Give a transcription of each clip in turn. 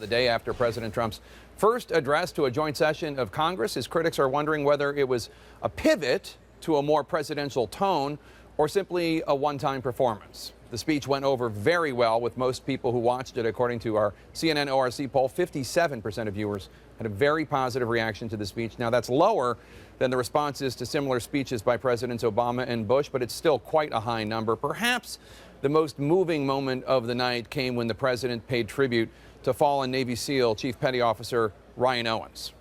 The day after President Trump's first address to a joint session of Congress, his critics are wondering whether it was a pivot to a more presidential tone or simply a one-time performance. The speech went over very well with most people who watched it. According to our CNN ORC poll, 57% of viewers had a very positive reaction to the speech. Now, that's lower than the responses to similar speeches by Presidents Obama and Bush, but it's still quite a high number. Perhaps the most moving moment of the night came when the president paid tribute to fallen Navy SEAL Chief Petty Officer Ryan Owens.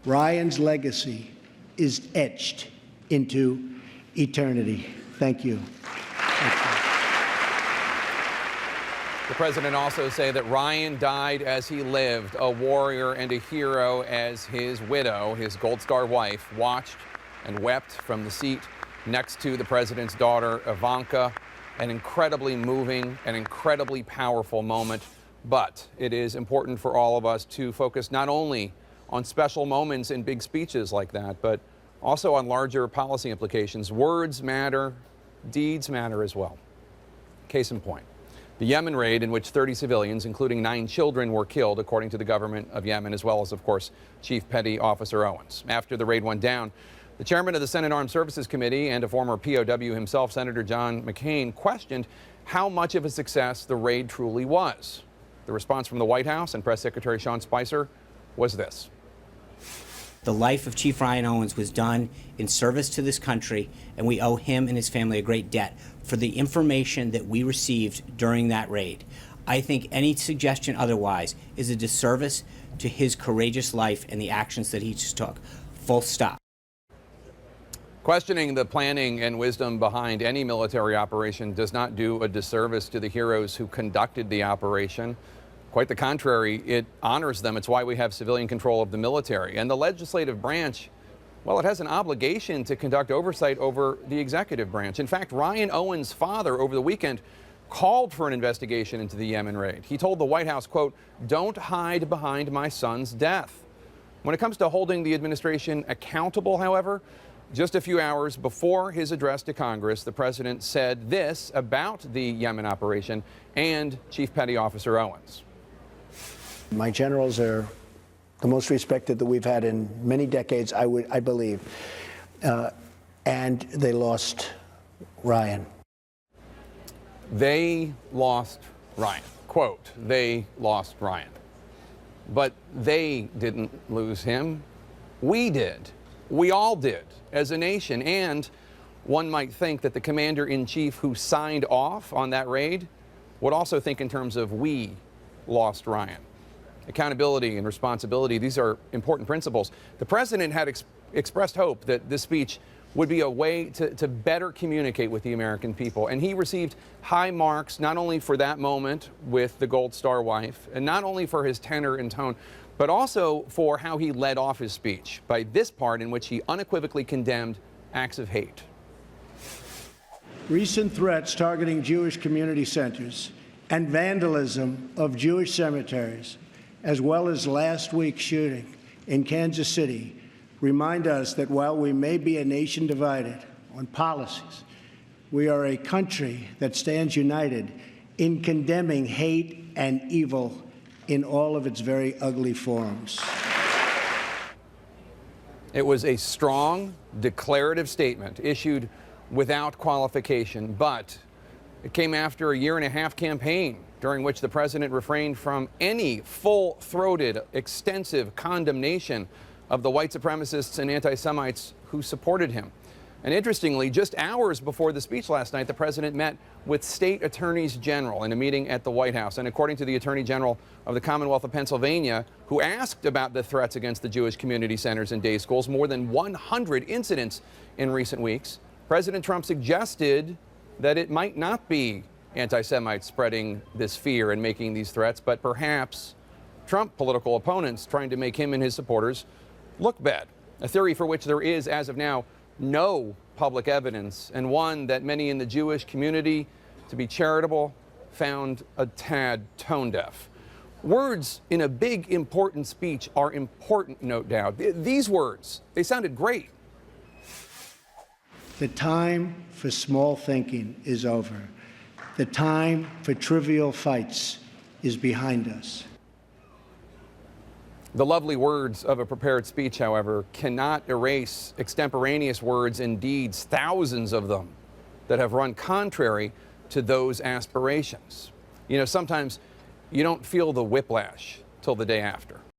Ryan's legacy is etched into eternity. Thank you. The president also said that Ryan died as he lived, a warrior and a hero, as his widow, his Gold Star wife, watched and wept from the seat next to the president's daughter, Ivanka. An incredibly moving and incredibly powerful moment. But it is important for all of us to focus not only on special moments in big speeches like that, but also on larger policy implications. Words matter, deeds matter as well. Case in point, the Yemen raid in which 30 civilians, including 9 children, were killed, according to the government of Yemen, as well as, of course, Chief Petty Officer Owens. After the raid went down, the chairman of the Senate Armed Services Committee and a former POW himself, Senator John McCain, questioned how much of a success the raid truly was. The response from the White House and Press Secretary Sean Spicer was this. The life of Chief Ryan Owens was done in service to this country, and we owe him and his family a great debt for the information that we received during that raid. I think any suggestion otherwise is a disservice to his courageous life and the actions that he just took. Full stop. Questioning the planning and wisdom behind any military operation does not do a disservice to the heroes who conducted the operation. Quite the contrary, it honors them. It's why we have civilian control of the military. And the legislative branch, well, it has an obligation to conduct oversight over the executive branch. In fact, Ryan Owens' father over the weekend called for an investigation into the Yemen raid. He told the White House, quote, "Don't hide behind my son's death." When it comes to holding the administration accountable, however, just a few hours before his address to Congress, the president said this about the Yemen operation and Chief Petty Officer Owens. My generals are the most respected that we've had in many decades, I believe. And they lost Ryan. They lost Ryan. Quote, they lost Ryan. But they didn't lose him. We did. We all did as a nation. And one might think that the commander-in-chief who signed off on that raid would also think in terms of we lost Ryan. Accountability and responsibility, these are important principles. The president had expressed hope that this speech would be a way to better communicate with the American people. And he received high marks, not only for that moment with the Gold Star wife, and not only for his tenor and tone, but also for how he led off his speech by this part in which he unequivocally condemned acts of hate. Recent threats targeting Jewish community centers and vandalism of Jewish cemeteries, as well as last week's shooting in Kansas City, remind us that while we may be a nation divided on policies, we are a country that stands united in condemning hate and evil in all of its very ugly forms. It was a strong, declarative statement issued without qualification, but it came after a year-and-a-half campaign during which the president refrained from any full-throated, extensive condemnation of the white supremacists and anti-Semites who supported him. And interestingly, just hours before the speech last night, the president met with state attorneys general in a meeting at the White House. And according to the Attorney General of the Commonwealth of Pennsylvania, who asked about the threats against the Jewish community centers and day schools, more than 100 incidents in recent weeks, President Trump suggested that it might not be anti-Semites spreading this fear and making these threats, but perhaps Trump political opponents trying to make him and his supporters look bad. A theory for which there is, as of now, no public evidence, and one that many in the Jewish community, to be charitable, found a tad tone deaf. Words in a big, important speech are important, no doubt. These words, they sounded great. The time for small thinking is over. The time for trivial fights is behind us. The lovely words of a prepared speech, however, cannot erase extemporaneous words and deeds, thousands of them, that have run contrary to those aspirations. You know, sometimes you don't feel the whiplash till the day after.